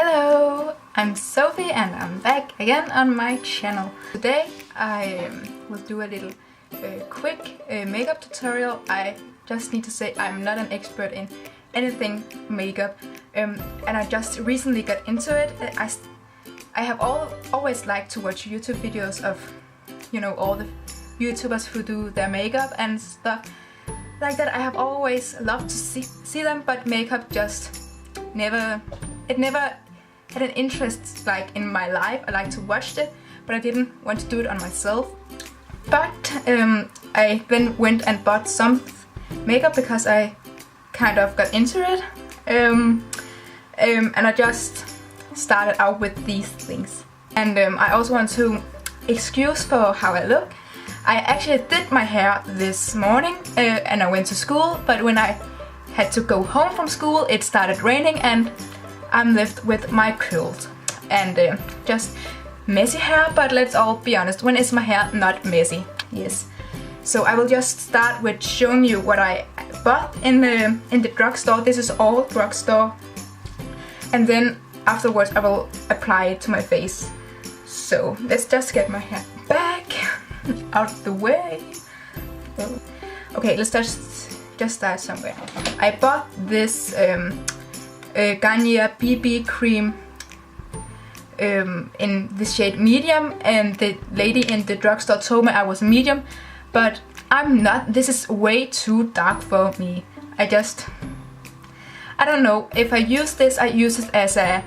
Hello, I'm Sophie and I'm back again on my channel. Today I will do a little quick makeup tutorial. I just need to say I'm not an expert in anything makeup and I just recently got into it. I have always liked to watch YouTube videos of, you know, all the YouTubers who do their makeup and stuff like that. I have always loved to see them, but makeup just never had an interest like in my life. I like to watch it, but I didn't want to do it on myself. But I then went and bought some makeup because I kind of got into it, and I just started out with these things. And I also want to excuse for how I look. I actually did my hair this morning and I went to school, but when I had to go home from school it started raining and I'm left with my curls and just messy hair. But let's all be honest, when is my hair not messy? Yes. So I will just start with showing you what I bought in the drugstore. This is all drugstore, and then afterwards I will apply it to my face. So let's just get my hair back out of the way. Okay, let's just start somewhere. I bought this Garnier BB cream in the shade medium, and the lady in the drugstore told me I was medium, but I'm not. This is way too dark for me. I don't know. If I use this, I use it as a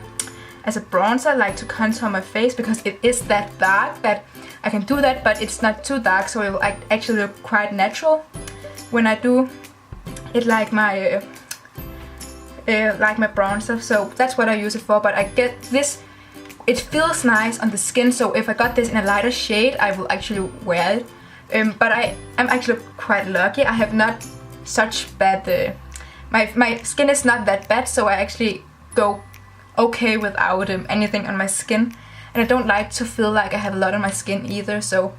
bronzer, like to contour my face, because it is that dark that I can do that, but it's not too dark, so it will actually look quite natural when I do it like my bronzer. So that's what I use it for. But I get this, it feels nice on the skin, so if I got this in a lighter shade I will actually wear it. But I'm actually quite lucky. I have not such bad my skin is not that bad, so I actually go okay without anything on my skin, and I don't like to feel like I have a lot on my skin either, so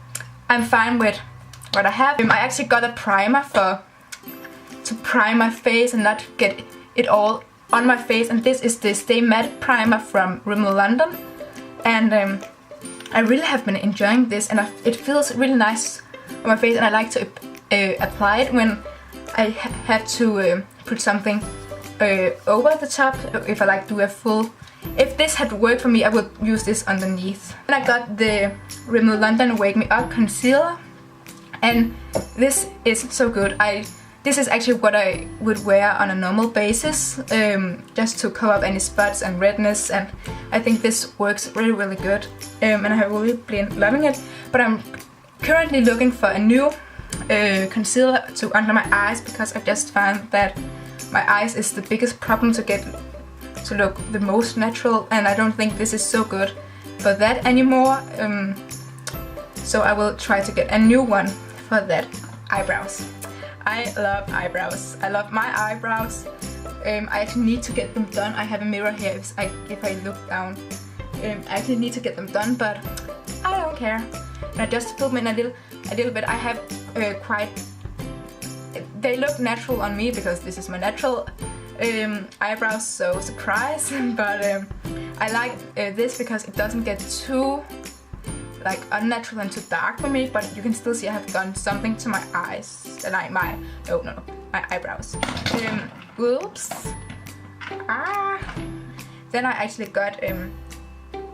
I'm fine with what I have. I actually got a primer to prime my face and not get it all on my face, and this is the Stay Matte primer from Rimmel London, and I really have been enjoying this, and it feels really nice on my face, and I like to apply it when I have to put something over the top. If I like do a full, if this had worked for me I would use this underneath. And I got the Rimmel London Wake Me Up concealer, and this is so good. This is actually what I would wear on a normal basis, just to cover up any spots and redness, and I think this works really good, and I have really been loving it. But I'm currently looking for a new concealer to under my eyes, because I just found that my eyes is the biggest problem to get to look the most natural, and I don't think this is so good for that anymore. So I will try to get a new one for that. Eyebrows. I love eyebrows. I love my eyebrows. I actually need to get them done. I have a mirror here if I look down. I actually need to get them done, but I don't care. And I just film in a little bit. I have they look natural on me because this is my natural eyebrows, so surprise. But I like this because it doesn't get too like unnatural and too dark for me, but you can still see I have done something to my eyes, like my eyebrows. Oops. Then I actually got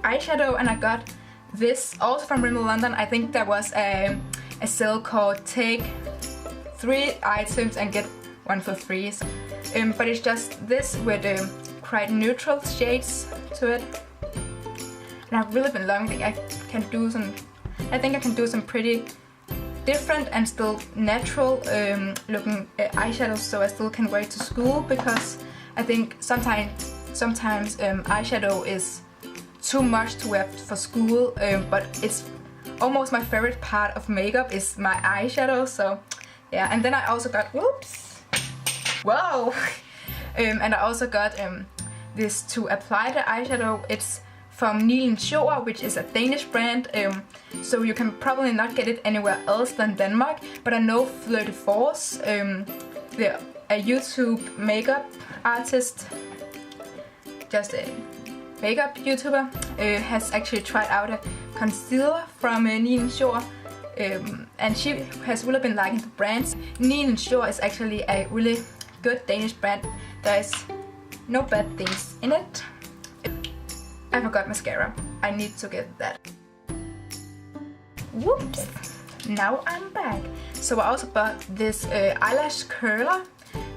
eyeshadow, and I got this also from Rimmel London. I think there was a sale called take 3 items and get 1 for free. But it's just this with quite neutral shades to it, and I've really been loving it. I think I can do some pretty different and still natural looking eyeshadows, so I still can wear it to school, because I think sometimes eyeshadow is too much to wear for school, but it's almost my favorite part of makeup is my eyeshadow. So yeah, and then I also got, whoops, whoa, and I also got this to apply the eyeshadow. It's from Shore, which is a Danish brand, so you can probably not get it anywhere else than Denmark, but I know 34's, a YouTube makeup artist, just makeup YouTuber has actually tried out a concealer from Nine Shore. And she has really been liking the brands. Nine Shore is actually a really good Danish brand. There is no bad things in it. I forgot mascara. I need to get that. Whoops! Now I'm back. So I also bought this eyelash curler.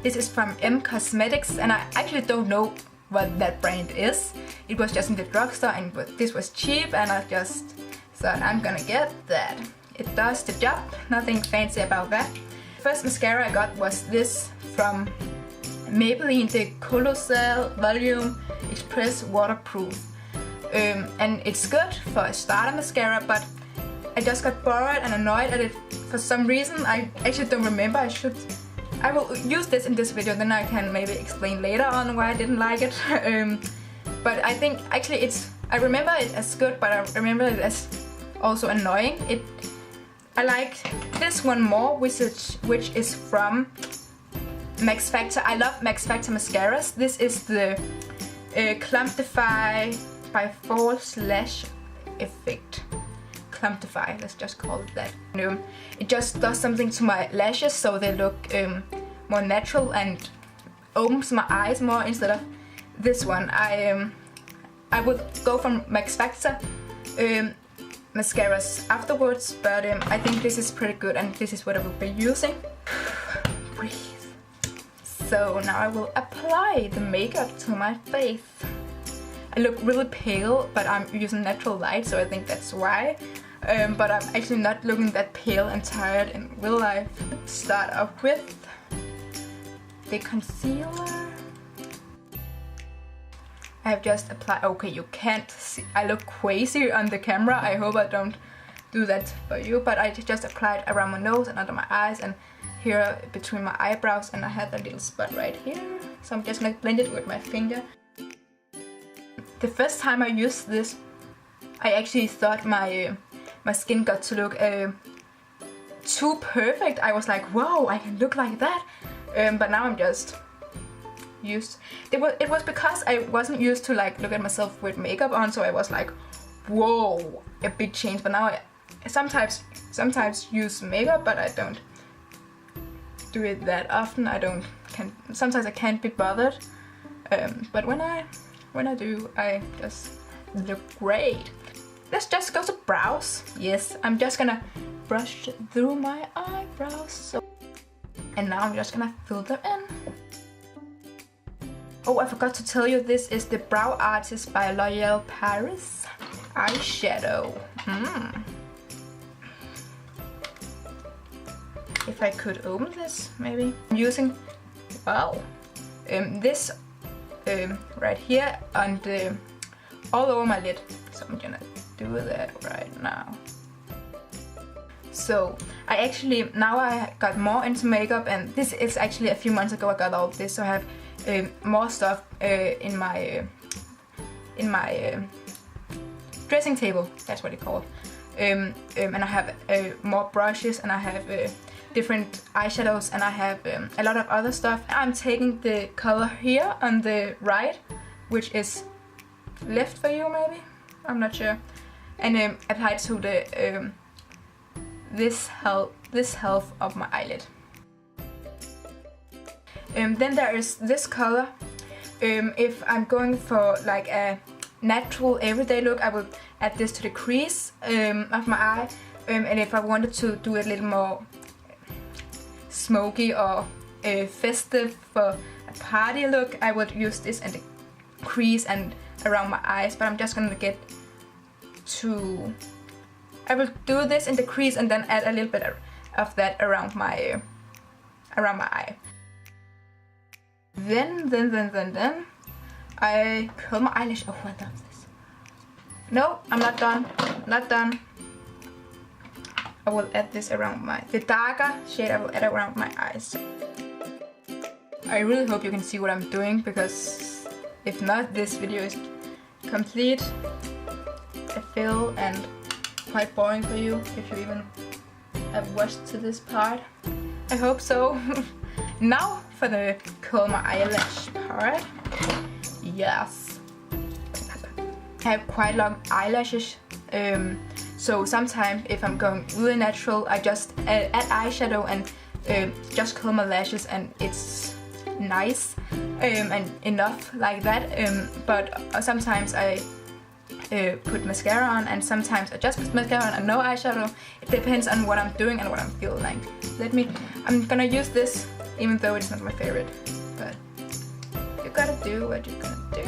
This is from M Cosmetics, and I actually don't know what that brand is. It was just in the drugstore, and this was cheap, and I just thought I'm gonna get that. It does the job, nothing fancy about that. First mascara I got was this from Maybelline, the Colossal Volum Express Waterproof. And it's good for a starter mascara, but I just got bored and annoyed at it for some reason. I actually don't remember. I will use this in this video, then I can maybe explain later on why I didn't like it. But I think actually I remember it as good, but I remember it as also annoying. I like this one more, which is from Max Factor. I love Max Factor mascaras. This is the Clumpify by False Lash Effect. Clumpify, let's just call it that. It just does something to my lashes so they look more natural and opens my eyes more instead of this one. I would go from Max Factor mascaras afterwards, but I think this is pretty good and this is what I will be using. Breathe. So now I will apply the makeup to my face. I look really pale, but I'm using natural light, so I think that's why. But I'm actually not looking that pale and tired in real life. Start off with the concealer. I have just applied. Okay, you can't see. I look crazy on the camera. I hope I don't do that for you. But I just applied around my nose and under my eyes and here between my eyebrows, and I had a little spot right here. So I'm just gonna blend it with my finger. The first time I used this, I actually thought my skin got to look too perfect. I was like, wow, I can look like that. But now I'm just used. It was because I wasn't used to like look at myself with makeup on, so I was like, whoa, a big change. But now I sometimes use makeup, but I don't do it that often. Sometimes I can't be bothered. But when I do, I just look great. Let's just go to brows. Yes, I'm just gonna brush through my eyebrows. And now I'm just gonna fill them in. Oh, I forgot to tell you, this is the Brow Artist by L'Oréal Paris eyeshadow. If I could open this, maybe. I'm using, wow, this right here on all over my lid. So I'm gonna do that right now. So now I got more into makeup, and this is actually a few months ago I got all of this, so I have more stuff in my dressing table, that's what it's called. And I have more brushes, and I have different eyeshadows, and I have a lot of other stuff. I'm taking the color here on the right, which is left for you maybe, I'm not sure, and apply it to the this half of my eyelid. Then there is this color. If I'm going for like a natural everyday look, I will add this to the crease of my eye. And if I wanted to do a little more smoky or festive for a party look, I would use this in the crease and around my eyes. But I'm just gonna I will do this in the crease and then add a little bit of that around my eye. Then I curl my eyelash. Oh, I love this. No, I'm not done. Not done. I will add this around the darker shade I will add around my eyes. I really hope you can see what I'm doing, because if not, this video is complete a fail and quite boring for you if you even have watched to this part. I hope so. Now for the curl my eyelash part. Yes. have quite long eyelashes. So sometimes if I'm going really natural, I just add eyeshadow and just curl my lashes, and it's nice and enough like that. But sometimes I put mascara on, and sometimes I just put mascara on and no eyeshadow. It depends on what I'm doing and what I'm feeling like. I'm gonna use this even though it's not my favorite, but you gotta do what you gotta do.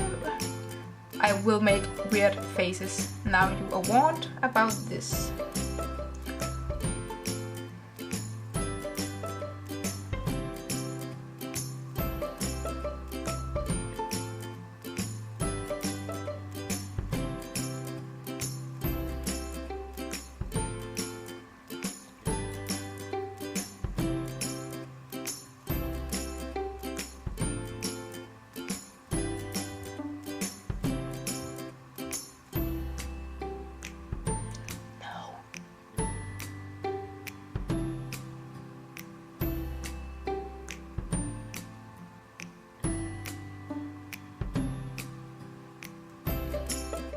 I will make weird faces. Now you are warned about this.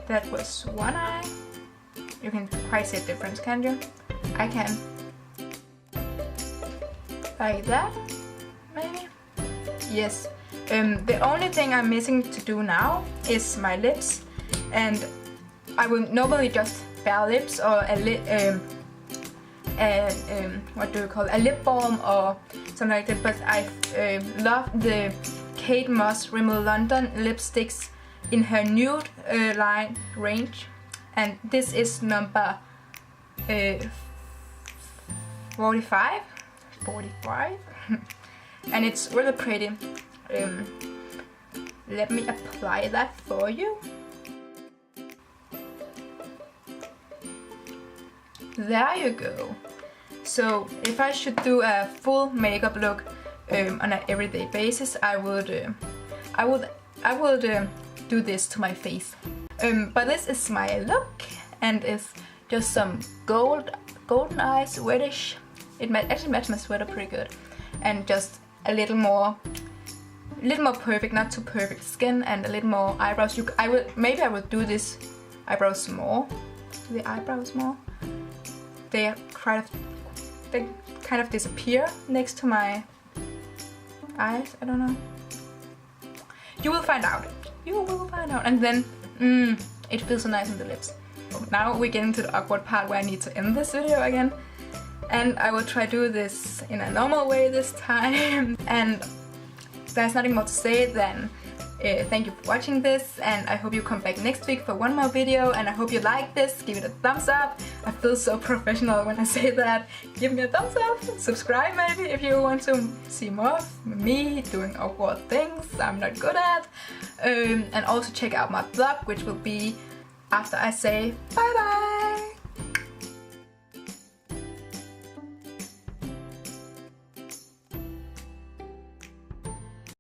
That was one eye. You can quite see a difference, can't you? I can. Like that, maybe? Yes. The only thing I'm missing to do now is my lips. And I would normally just bare lips or a what do you call it? A lip balm or something like that. But I love the Kate Moss Rimmel London lipsticks in her nude line range, and this is number 45 and it's really pretty. Let me apply that for you. There you go. So if I should do a full makeup look on an everyday basis, I would do this to my face. But this is my look, and it's just some golden eyes, reddish. It actually matches my sweater pretty good, and just a little more perfect, not too perfect skin, and a little more eyebrows. Maybe I will do this eyebrows more. The eyebrows more. They kind of disappear next to my eyes. I don't know. You will find out. You will find out. And then, it feels so nice on the lips. Now we get into the awkward part where I need to end this video again. And I will try to do this in a normal way this time. And there's nothing more to say than thank you for watching this, and I hope you come back next week for one more video, and I hope you like this. Give it a thumbs up. I feel so professional when I say that. Give me a thumbs up, subscribe maybe if you want to see more of me doing awkward things I'm not good at, and also check out my vlog, which will be after I say bye bye.